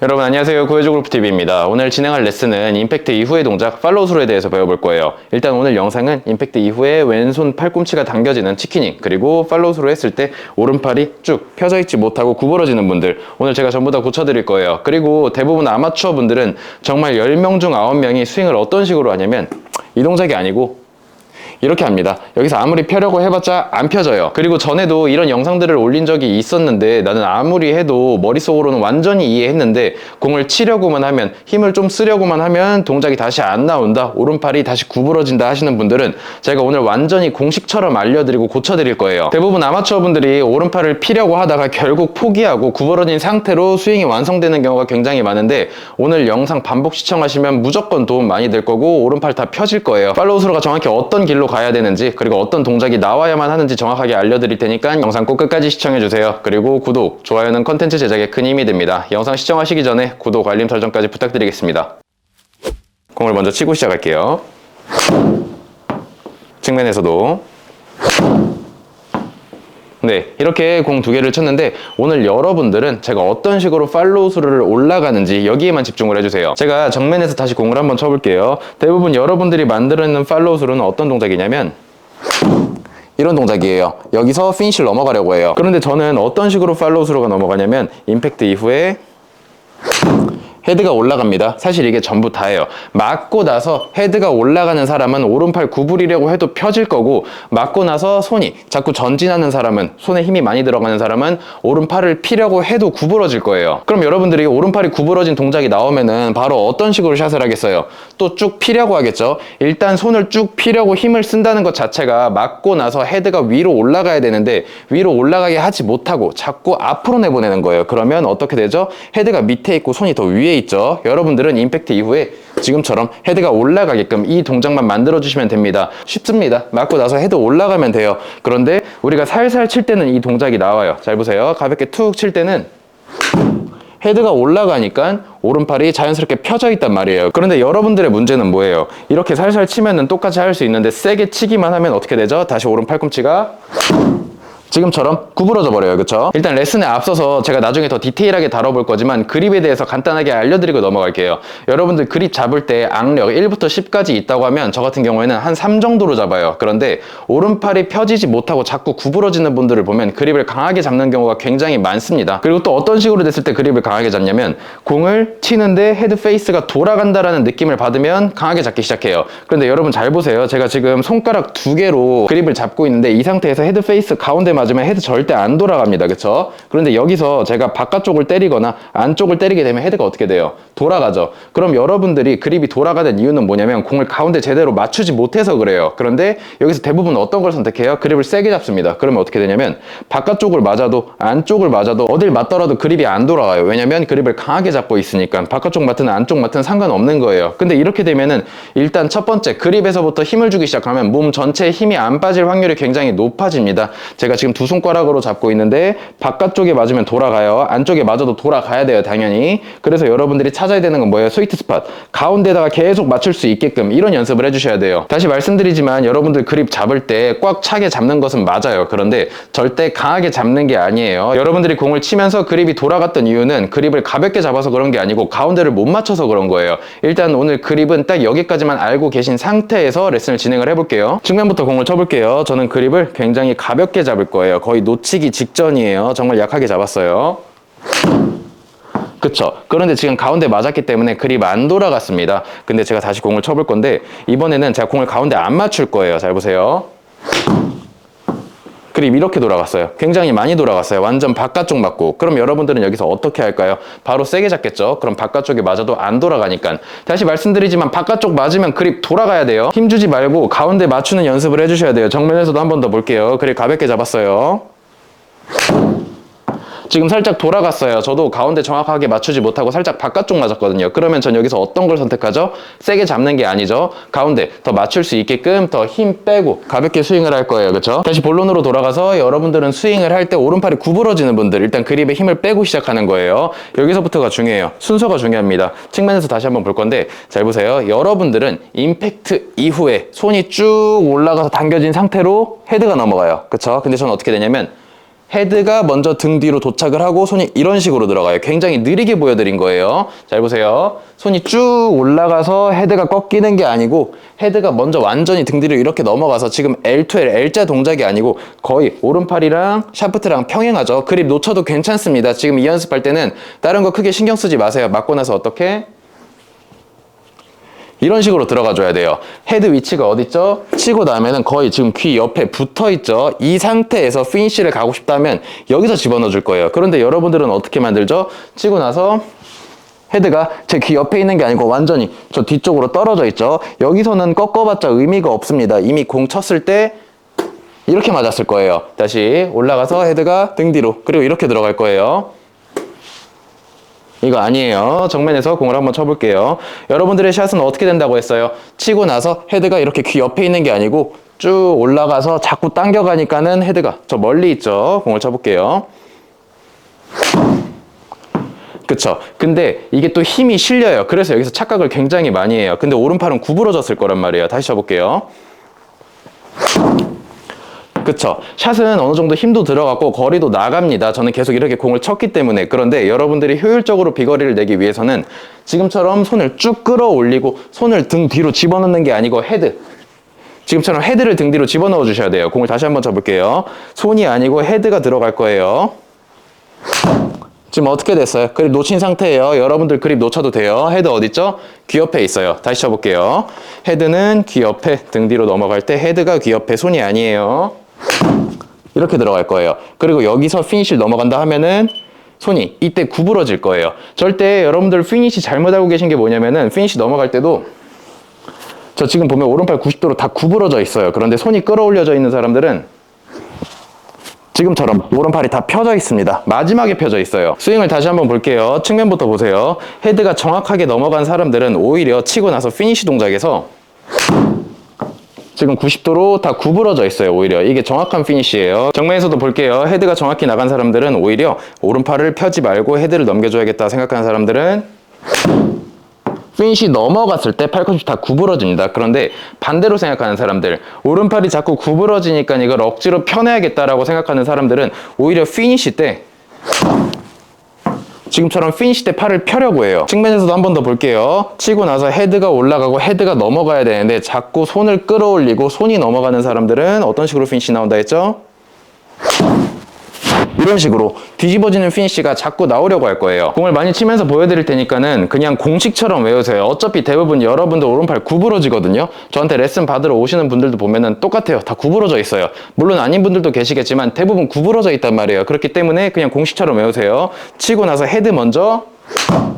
여러분 안녕하세요. 구해줘 골프TV입니다. 오늘 진행할 레슨은 임팩트 이후의 동작 팔로우스루에 대해서 배워볼 거예요. 일단 오늘 영상은 임팩트 이후에 왼손 팔꿈치가 당겨지는 치키닝, 그리고 팔로우스루 했을 때 오른팔이 쭉 펴져 있지 못하고 구부러지는 분들, 오늘 제가 전부 다 고쳐드릴 거예요. 그리고 대부분 아마추어 분들은 정말 10명 중 9명이 스윙을 어떤 식으로 하냐면 이 동작이 아니고 이렇게 합니다. 여기서 아무리 펴려고 해봤자 안 펴져요. 그리고 전에도 이런 영상들을 올린 적이 있었는데 나는 아무리 해도 머릿속으로는 완전히 이해했는데 공을 치려고만 하면, 힘을 좀 쓰려고만 하면 동작이 다시 안 나온다, 오른팔이 다시 구부러진다 하시는 분들은 제가 오늘 완전히 공식처럼 알려드리고 고쳐드릴 거예요. 대부분 아마추어 분들이 오른팔을 피려고 하다가 결국 포기하고 구부러진 상태로 스윙이 완성되는 경우가 굉장히 많은데, 오늘 영상 반복 시청하시면 무조건 도움 많이 될 거고 오른팔 다 펴질 거예요. 팔로우스루가 정확히 어떤 길로 가야 되는지, 그리고 어떤 동작이 나와야만 하는지 정확하게 알려드릴 테니까 영상 꼭 끝까지 시청해주세요. 그리고 구독, 좋아요는 컨텐츠 제작에 큰 힘이 됩니다. 영상 시청하시기 전에 구독, 알림 설정까지 부탁드리겠습니다. 공을 먼저 치고 시작할게요. 측면에서도 네, 이렇게 공 2개를 쳤는데 오늘 여러분들은 제가 어떤 식으로 팔로우스루를 올라가는지 여기에만 집중을 해주세요. 제가 정면에서 다시 공을 한번 쳐볼게요. 대부분 여러분들이 만들어내는 팔로우스루는 어떤 동작이냐면 이런 동작이에요. 여기서 피니시를 넘어가려고 해요. 그런데 저는 어떤 식으로 팔로우스루가 넘어가냐면 임팩트 이후에 헤드가 올라갑니다. 사실 이게 전부 다예요. 맞고 나서 헤드가 올라가는 사람은 오른팔 구부리려고 해도 펴질 거고, 맞고 나서 손이 자꾸 전진하는 사람은, 손에 힘이 많이 들어가는 사람은 오른팔을 피려고 해도 구부러질 거예요. 그럼 여러분들이 오른팔이 구부러진 동작이 나오면은 바로 어떤 식으로 샷을 하겠어요? 또 쭉 피려고 하겠죠. 일단 손을 쭉 피려고 힘을 쓴다는 것 자체가 맞고 나서 헤드가 위로 올라가야 되는데 위로 올라가게 하지 못하고 자꾸 앞으로 내보내는 거예요. 그러면 어떻게 되죠? 헤드가 밑에 있고 손이 더 위에 있죠. 여러분들은 임팩트 이후에 지금처럼 헤드가 올라가게끔 이 동작만 만들어 주시면 됩니다. 쉽습니다. 맞고 나서 헤드 올라가면 돼요. 그런데 우리가 살살 칠 때는 이 동작이 나와요. 잘 보세요. 가볍게 툭 칠 때는 헤드가 올라가니까 오른팔이 자연스럽게 펴져 있단 말이에요. 그런데 여러분들의 문제는 뭐예요? 이렇게 살살 치면은 똑같이 할 수 있는데 세게 치기만 하면 어떻게 되죠? 다시 오른 팔꿈치가 지금처럼 구부러져 버려요. 그쵸? 일단 레슨에 앞서서 제가 나중에 더 디테일하게 다뤄볼 거지만 그립에 대해서 간단하게 알려드리고 넘어갈게요. 여러분들 그립 잡을 때 악력 1부터 10까지 있다고 하면 저 같은 경우에는 한 3 정도로 잡아요. 그런데 오른팔이 펴지지 못하고 자꾸 구부러지는 분들을 보면 그립을 강하게 잡는 경우가 굉장히 많습니다. 그리고 또 어떤 식으로 됐을 때 그립을 강하게 잡냐면, 공을 치는데 헤드 페이스가 돌아간다라는 느낌을 받으면 강하게 잡기 시작해요. 그런데 여러분 잘 보세요. 제가 지금 손가락 2개로 그립을 잡고 있는데 이 상태에서 헤드 페이스 가운데 맞으면 헤드 절대 안 돌아갑니다. 그쵸? 그런데 여기서 제가 바깥쪽을 때리거나 안쪽을 때리게 되면 헤드가 어떻게 돼요? 돌아가죠. 그럼 여러분들이 그립이 돌아가는 이유는 뭐냐면 공을 가운데 제대로 맞추지 못해서 그래요. 그런데 여기서 대부분 어떤 걸 선택해요? 그립을 세게 잡습니다. 그러면 어떻게 되냐면 바깥쪽을 맞아도 안쪽을 맞아도 어딜 맞더라도 그립이 안 돌아가요. 왜냐면 그립을 강하게 잡고 있으니까. 바깥쪽 맞든 안쪽 맞든 상관없는 거예요. 근데 이렇게 되면은 일단 첫 번째, 그립에서부터 힘을 주기 시작하면 몸 전체에 힘이 안 빠질 확률이 굉장히 높아집니다. 제가 지금 두 손가락으로 잡고 있는데 바깥쪽에 맞으면 돌아가요. 안쪽에 맞아도 돌아가야 돼요, 당연히. 그래서 여러분들이 찾아야 되는 건 뭐예요? 스위트 스팟. 가운데다가 계속 맞출 수 있게끔 이런 연습을 해주셔야 돼요. 다시 말씀드리지만 여러분들 그립 잡을 때 꽉 차게 잡는 것은 맞아요. 그런데 절대 강하게 잡는 게 아니에요. 여러분들이 공을 치면서 그립이 돌아갔던 이유는 그립을 가볍게 잡아서 그런 게 아니고 가운데를 못 맞춰서 그런 거예요. 일단 오늘 그립은 딱 여기까지만 알고 계신 상태에서 레슨을 진행을 해볼게요. 측면부터 공을 쳐볼게요. 저는 그립을 굉장히 가볍게 잡을 거예요. 거의 놓치기 직전이에요. 정말 약하게 잡았어요. 그쵸? 그런데 지금 가운데 맞았기 때문에 그립 안 돌아갔습니다. 근데 제가 다시 공을 쳐볼 건데 이번에는 제가 공을 가운데 안 맞출 거예요. 잘 보세요. 그립 이렇게 돌아갔어요. 굉장히 많이 돌아갔어요. 완전 바깥쪽 맞고. 그럼 여러분들은 여기서 어떻게 할까요? 바로 세게 잡겠죠? 그럼 바깥쪽에 맞아도 안 돌아가니까. 다시 말씀드리지만 바깥쪽 맞으면 그립 돌아가야 돼요. 힘주지 말고 가운데 맞추는 연습을 해주셔야 돼요. 정면에서도 한 번 더 볼게요. 그립 가볍게 잡았어요. 지금 살짝 돌아갔어요. 저도 가운데 정확하게 맞추지 못하고 살짝 바깥쪽 맞았거든요. 그러면 전 여기서 어떤 걸 선택하죠? 세게 잡는 게 아니죠. 가운데 더 맞출 수 있게끔 더 힘 빼고 가볍게 스윙을 할 거예요. 그렇죠? 다시 본론으로 돌아가서 여러분들은 스윙을 할 때 오른팔이 구부러지는 분들, 일단 그립에 힘을 빼고 시작하는 거예요. 여기서부터가 중요해요. 순서가 중요합니다. 측면에서 다시 한번 볼 건데 잘 보세요. 여러분들은 임팩트 이후에 손이 쭉 올라가서 당겨진 상태로 헤드가 넘어가요. 그렇죠? 근데 저는 어떻게 되냐면 헤드가 먼저 등 뒤로 도착을 하고 손이 이런 식으로 들어가요. 굉장히 느리게 보여드린 거예요. 잘 보세요. 손이 쭉 올라가서 헤드가 꺾이는 게 아니고 헤드가 먼저 완전히 등 뒤로 이렇게 넘어가서 지금 L2L L자 동작이 아니고 거의 오른팔이랑 샤프트랑 평행하죠. 그립 놓쳐도 괜찮습니다. 지금 이 연습할 때는 다른 거 크게 신경 쓰지 마세요. 맞고 나서 어떻게? 이런 식으로 들어가줘야 돼요. 헤드 위치가 어딨죠? 치고 나면은 거의 지금 귀 옆에 붙어있죠? 이 상태에서 피니쉬를 가고 싶다면 여기서 집어넣어 줄 거예요. 그런데 여러분들은 어떻게 만들죠? 치고 나서 헤드가 제 귀 옆에 있는 게 아니고 완전히 저 뒤쪽으로 떨어져 있죠? 여기서는 꺾어봤자 의미가 없습니다. 이미 공 쳤을 때 이렇게 맞았을 거예요. 다시 올라가서 헤드가 등 뒤로 그리고 이렇게 들어갈 거예요. 이거 아니에요. 정면에서 공을 한번 쳐볼게요. 여러분들의 샷은 어떻게 된다고 했어요? 치고 나서 헤드가 이렇게 귀 옆에 있는 게 아니고 쭉 올라가서 자꾸 당겨가니까는 헤드가 저 멀리 있죠. 공을 쳐볼게요. 그쵸? 근데 이게 또 힘이 실려요. 그래서 여기서 착각을 굉장히 많이 해요. 근데 오른팔은 구부러졌을 거란 말이에요. 다시 쳐볼게요. 그쵸? 샷은 어느 정도 힘도 들어갔고 거리도 나갑니다. 저는 계속 이렇게 공을 쳤기 때문에. 그런데 여러분들이 효율적으로 비거리를 내기 위해서는 지금처럼 손을 쭉 끌어올리고 손을 등 뒤로 집어넣는 게 아니고 헤드. 지금처럼 헤드를 등 뒤로 집어넣어 주셔야 돼요. 공을 다시 한번 쳐볼게요. 손이 아니고 헤드가 들어갈 거예요. 지금 어떻게 됐어요? 그립 놓친 상태예요. 여러분들 그립 놓쳐도 돼요. 헤드 어딨죠? 귀 옆에 있어요. 다시 쳐볼게요. 헤드는 귀 옆에 등 뒤로 넘어갈 때 헤드가 귀 옆에 손이 아니에요. 이렇게 들어갈 거예요. 그리고 여기서 피니쉬를 넘어간다 하면은 손이 이때 구부러질 거예요. 절대 여러분들 피니쉬 잘못 알고 계신 게 뭐냐면은 피니쉬 넘어갈 때도 저 지금 보면 오른팔 90도로 다 구부러져 있어요. 그런데 손이 끌어올려져 있는 사람들은 지금처럼 오른팔이 다 펴져 있습니다. 마지막에 펴져 있어요. 스윙을 다시 한번 볼게요. 측면부터 보세요. 헤드가 정확하게 넘어간 사람들은 오히려 치고 나서 피니쉬 동작에서 지금 90도로 다 구부러져 있어요. 오히려 이게 정확한 피니쉬예요. 정면에서도 볼게요. 헤드가 정확히 나간 사람들은 오히려 오른팔을 펴지 말고 헤드를 넘겨줘야겠다 생각하는 사람들은 피니쉬 넘어갔을 때 팔꿈치 다 구부러집니다. 그런데 반대로 생각하는 사람들, 오른팔이 자꾸 구부러지니까 이걸 억지로 펴내야겠다라고 생각하는 사람들은 오히려 피니쉬 때 지금처럼 피니쉬 때 팔을 펴려고 해요. 측면에서도 한 번 더 볼게요. 치고 나서 헤드가 올라가고 헤드가 넘어가야 되는데 자꾸 손을 끌어올리고 손이 넘어가는 사람들은 어떤 식으로 피니쉬 나온다 했죠? 이런 식으로 뒤집어지는 피니쉬가 자꾸 나오려고 할 거예요. 공을 많이 치면서 보여드릴 테니까는 그냥 공식처럼 외우세요. 어차피 대부분 여러분들 오른팔 구부러지거든요. 저한테 레슨 받으러 오시는 분들도 보면은 똑같아요. 다 구부러져 있어요. 물론 아닌 분들도 계시겠지만 대부분 구부러져 있단 말이에요. 그렇기 때문에 그냥 공식처럼 외우세요. 치고 나서 헤드 먼저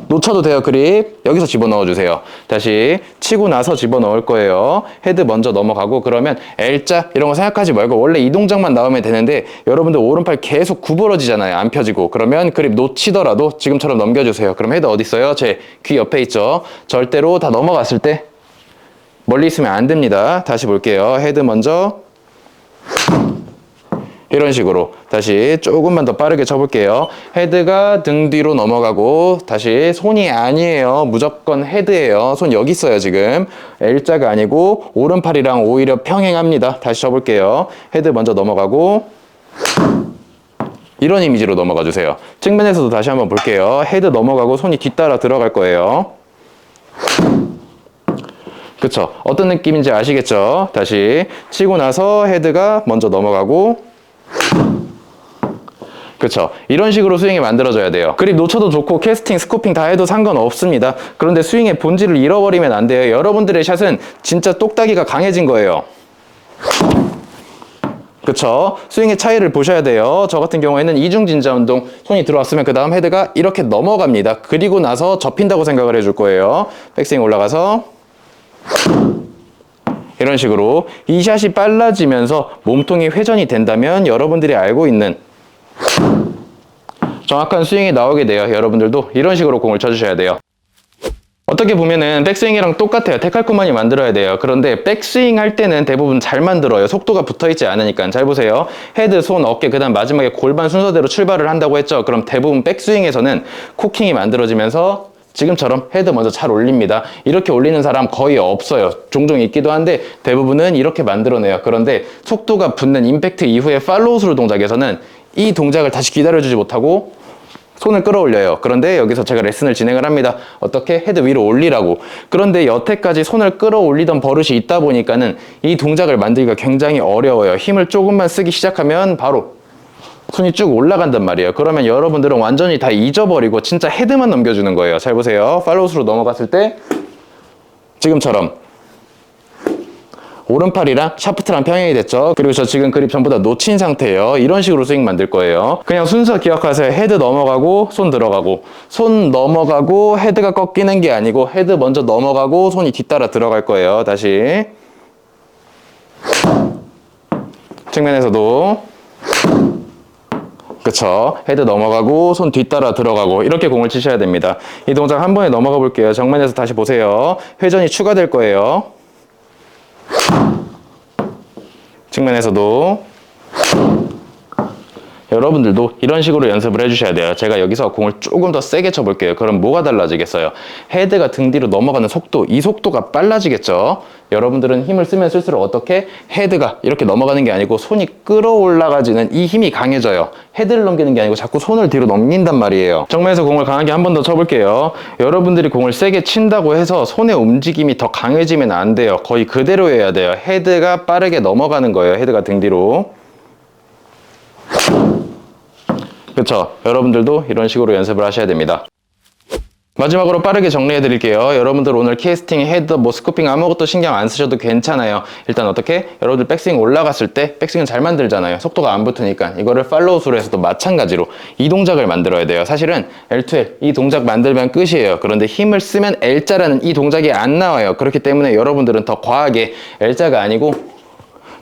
놓쳐도 돼요. 그립 여기서 집어넣어 주세요. 다시 치고 나서 집어넣을 거예요. 헤드 먼저 넘어가고 그러면 L자 이런 거 생각하지 말고 원래 이 동작만 나오면 되는데 여러분들 오른팔 계속 구부러지잖아요. 안 펴지고. 그러면 그립 놓치더라도 지금처럼 넘겨주세요. 그럼 헤드 어디 있어요? 제 귀 옆에 있죠. 절대로 다 넘어갔을 때 멀리 있으면 안 됩니다. 다시 볼게요. 헤드 먼저 이런 식으로 다시 조금만 더 빠르게 쳐볼게요. 헤드가 등 뒤로 넘어가고 다시 손이 아니에요. 무조건 헤드예요. 손 여기 있어요. 지금 L자가 아니고 오른팔이랑 오히려 평행합니다. 다시 쳐볼게요. 헤드 먼저 넘어가고 이런 이미지로 넘어가 주세요. 측면에서도 다시 한번 볼게요. 헤드 넘어가고 손이 뒤따라 들어갈 거예요. 그쵸? 어떤 느낌인지 아시겠죠? 다시 치고 나서 헤드가 먼저 넘어가고 그쵸? 이런 식으로 스윙이 만들어져야 돼요. 그립 놓쳐도 좋고 캐스팅, 스코핑 다 해도 상관없습니다. 그런데 스윙의 본질을 잃어버리면 안 돼요. 여러분들의 샷은 진짜 똑딱이가 강해진 거예요. 그쵸? 스윙의 차이를 보셔야 돼요. 저 같은 경우에는 이중진자 운동 손이 들어왔으면 그 다음 헤드가 이렇게 넘어갑니다. 그리고 나서 접힌다고 생각을 해줄 거예요. 백스윙 올라가서 이런 식으로 이 샷이 빨라지면서 몸통이 회전이 된다면 여러분들이 알고 있는 정확한 스윙이 나오게 돼요. 여러분들도 이런 식으로 공을 쳐주셔야 돼요. 어떻게 보면은 백스윙이랑 똑같아요. 데칼코마니 만들어야 돼요. 그런데 백스윙 할 때는 대부분 잘 만들어요. 속도가 붙어있지 않으니까. 잘 보세요. 헤드, 손, 어깨, 그 다음 마지막에 골반 순서대로 출발을 한다고 했죠. 그럼 대부분 백스윙에서는 코킹이 만들어지면서 지금처럼 헤드 먼저 잘 올립니다. 이렇게 올리는 사람 거의 없어요. 종종 있기도 한데 대부분은 이렇게 만들어내요. 그런데 속도가 붙는 임팩트 이후에 팔로우 스루 동작에서는 이 동작을 다시 기다려주지 못하고 손을 끌어올려요. 그런데 여기서 제가 레슨을 진행을 합니다. 어떻게? 헤드 위로 올리라고. 그런데 여태까지 손을 끌어올리던 버릇이 있다 보니까는 이 동작을 만들기가 굉장히 어려워요. 힘을 조금만 쓰기 시작하면 바로 손이 쭉 올라간단 말이에요. 그러면 여러분들은 완전히 다 잊어버리고 진짜 헤드만 넘겨주는 거예요. 잘 보세요. 팔로우스로 넘어갔을 때 지금처럼 오른팔이랑 샤프트랑 평행이 됐죠. 그리고 저 지금 그립 전부 다 놓친 상태예요. 이런 식으로 스윙 만들 거예요. 그냥 순서 기억하세요. 헤드 넘어가고 손 들어가고 손 넘어가고 헤드가 꺾이는 게 아니고 헤드 먼저 넘어가고 손이 뒤따라 들어갈 거예요. 다시 측면에서도 그쵸. 헤드 넘어가고 손 뒤따라 들어가고 이렇게 공을 치셔야 됩니다. 이 동작 한 번에 넘어가 볼게요. 정면에서 다시 보세요. 회전이 추가될 거예요. 측면에서도 여러분들도 이런 식으로 연습을 해주셔야 돼요. 제가 여기서 공을 조금 더 세게 쳐볼게요. 그럼 뭐가 달라지겠어요? 헤드가 등 뒤로 넘어가는 속도, 이 속도가 빨라지겠죠? 여러분들은 힘을 쓰면 쓸수록 어떻게? 헤드가 이렇게 넘어가는 게 아니고 손이 끌어올라가지는 이 힘이 강해져요. 헤드를 넘기는 게 아니고 자꾸 손을 뒤로 넘긴단 말이에요. 정면에서 공을 강하게 한 번 더 쳐볼게요. 여러분들이 공을 세게 친다고 해서 손의 움직임이 더 강해지면 안 돼요. 거의 그대로 해야 돼요. 헤드가 빠르게 넘어가는 거예요. 헤드가 등 뒤로. 그쵸? 여러분들도 이런 식으로 연습을 하셔야 됩니다. 마지막으로 빠르게 정리해 드릴게요. 여러분들 오늘 캐스팅, 헤드, 스쿠핑 아무것도 신경 안 쓰셔도 괜찮아요. 일단 어떻게? 여러분들 백스윙 올라갔을 때 백스윙은 잘 만들잖아요. 속도가 안 붙으니까. 이거를 팔로우 스루 에서도 마찬가지로 이 동작을 만들어야 돼요. 사실은 L2L 이 동작 만들면 끝이에요. 그런데 힘을 쓰면 L자라는 이 동작이 안 나와요. 그렇기 때문에 여러분들은 더 과하게 L자가 아니고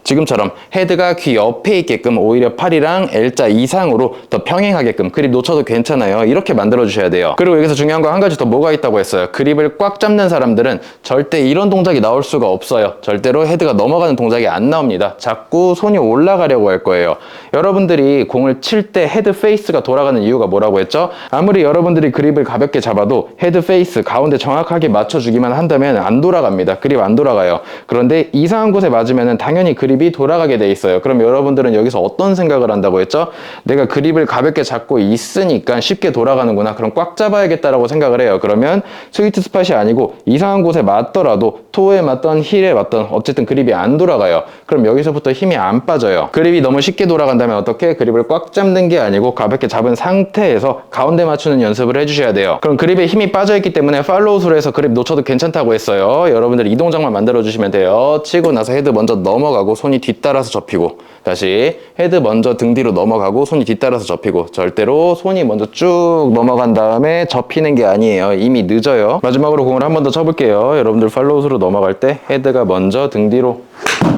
지금처럼 헤드가 귀 옆에 있게끔 오히려 팔이랑 L자 이상으로 더 평행하게끔 그립 놓쳐도 괜찮아요. 이렇게 만들어 주셔야 돼요. 그리고 여기서 중요한 거 한 가지 더 뭐가 있다고 했어요. 그립을 꽉 잡는 사람들은 절대 이런 동작이 나올 수가 없어요. 절대로 헤드가 넘어가는 동작이 안 나옵니다. 자꾸 손이 올라가려고 할 거예요. 여러분들이 공을 칠 때 헤드 페이스가 돌아가는 이유가 뭐라고 했죠? 아무리 여러분들이 그립을 가볍게 잡아도 헤드 페이스 가운데 정확하게 맞춰주기만 한다면 안 돌아갑니다. 그립 안 돌아가요. 그런데 이상한 곳에 맞으면 당연히 그립이 돌아가게 돼 있어요. 그럼 여러분들은 여기서 어떤 생각을 한다고 했죠? 내가 그립을 가볍게 잡고 있으니까 쉽게 돌아가는구나. 그럼 꽉 잡아야겠다라고 생각을 해요. 그러면 스위트 스팟이 아니고 이상한 곳에 맞더라도 토에 맞던 힐에 맞던 어쨌든 그립이 안 돌아가요. 그럼 여기서부터 힘이 안 빠져요. 그립이 너무 쉽게 돌아간다면 어떻게? 그립을 꽉 잡는 게 아니고 가볍게 잡은 상태에서 가운데 맞추는 연습을 해주셔야 돼요. 그럼 그립에 힘이 빠져있기 때문에 팔로우 스루에서 그립 놓쳐도 괜찮다고 했어요. 여러분들 이 동작만 만들어주시면 돼요. 치고 나서 헤드 먼저 넘어가고 손이 뒤따라서 접히고 다시 헤드 먼저 등 뒤로 넘어가고 손이 뒤따라서 접히고 절대로 손이 먼저 쭉 넘어간 다음에 접히는 게 아니에요. 이미 늦어요. 마지막으로 공을 한 번 더 쳐볼게요. 여러분들 팔로우스로 넘어갈 때 헤드가 먼저 등 뒤로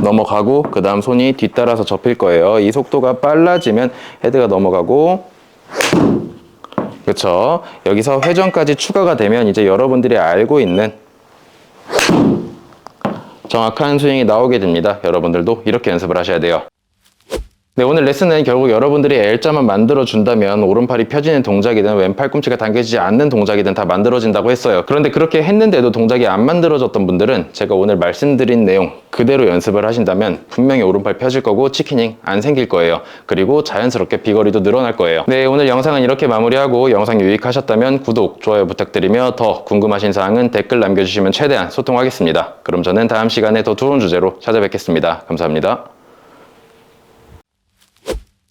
넘어가고 그 다음 손이 뒤따라서 접힐 거예요. 이 속도가 빨라지면 헤드가 넘어가고 그쵸? 여기서 회전까지 추가가 되면 이제 여러분들이 알고 있는 정확한 스윙이 나오게 됩니다. 여러분들도 이렇게 연습을 하셔야 돼요. 네, 오늘 레슨은 결국 여러분들이 L자만 만들어준다면 오른팔이 펴지는 동작이든 왼팔 꿈치가 당겨지지 않는 동작이든 다 만들어진다고 했어요. 그런데 그렇게 했는데도 동작이 안 만들어졌던 분들은 제가 오늘 말씀드린 내용 그대로 연습을 하신다면 분명히 오른팔 펴질 거고 치킨잉 안 생길 거예요. 그리고 자연스럽게 비거리도 늘어날 거예요. 네, 오늘 영상은 이렇게 마무리하고 영상 유익하셨다면 구독, 좋아요 부탁드리며 더 궁금하신 사항은 댓글 남겨주시면 최대한 소통하겠습니다. 그럼 저는 다음 시간에 더 좋은 주제로 찾아뵙겠습니다. 감사합니다.